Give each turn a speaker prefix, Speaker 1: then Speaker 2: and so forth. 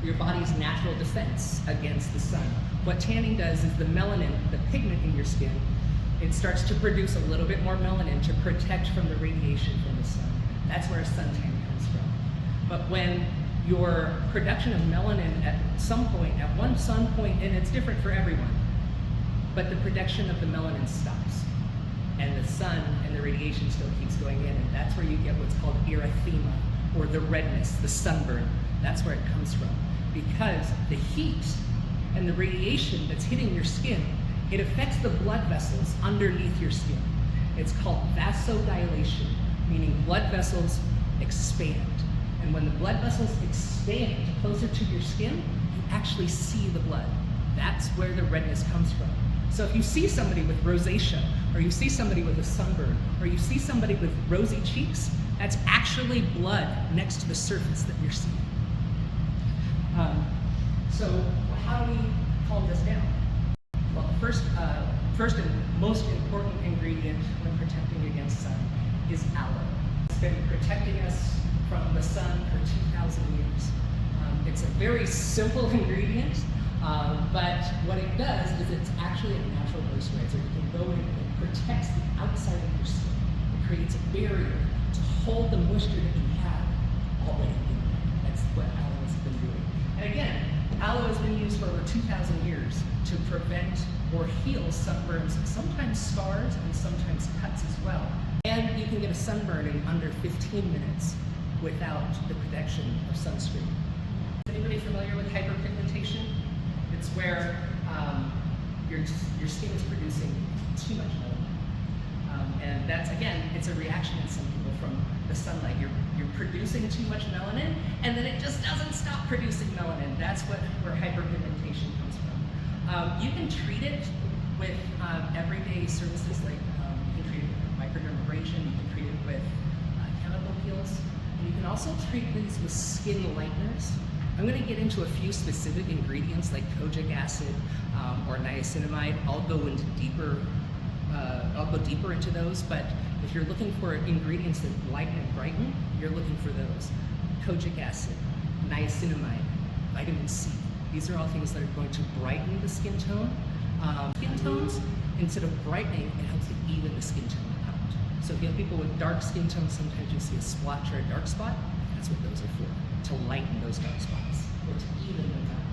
Speaker 1: your body's natural defense against the sun. What tanning does is the melanin, the pigment in your skin, it starts to produce a little bit more melanin to protect from the radiation from the sun. That's where a suntan comes from. But when your production of melanin at some point, at one sun point, and it's different for everyone, but the production of the melanin stops. And the sun and the radiation still keeps going in, and that's where you get what's called erythema, or the redness, the sunburn. That's where it comes from. Because the heat and the radiation that's hitting your skin, it affects the blood vessels underneath your skin. It's called vasodilation, meaning blood vessels expand. And when the blood vessels expand closer to your skin, you actually see the blood. That's where the redness comes from. So if you see somebody with rosacea, or you see somebody with a sunburn, or you see somebody with rosy cheeks, that's actually blood next to the surface that you're seeing. So how do we calm this down? Well, first and most important ingredient when protecting against sun is aloe. It's been protecting us from the sun for 2,000 years. It's a very simple ingredient, but what it does is it's actually a natural moisturizer. It can go in and it protects the outside of your skin. It creates a barrier to hold the moisture that you have already in there. That's what aloe has been doing. And again, aloe has been used for over 2,000 years to prevent or heal sunburns, sometimes scars and sometimes cuts as well. And you can get a sunburn in under 15 minutes without the protection of sunscreen. Is anybody familiar with hyperpigmentation? It's where your skin is producing too much melanin. And that's, again, it's a reaction in some people from the sunlight. You're producing too much melanin, and then it just doesn't stop producing melanin. That's where hyperpigmentation comes from. You can treat it with everyday services, like you can treat it with microdermabrasion, you can treat it with chemical peels, and you can also treat these with skin lighteners. I'm going to get into a few specific ingredients like kojic acid or niacinamide. I'll go deeper into those, but if you're looking for ingredients that lighten and brighten, you're looking for those. Kojic acid, niacinamide, vitamin C. These are all things that are going to brighten the skin tone. Skin tones, instead of brightening, it helps to even the skin tone out. So if you have people with dark skin tones, sometimes you see a splotch or a dark spot. That's what those are for, to lighten those dark spots or to even them out.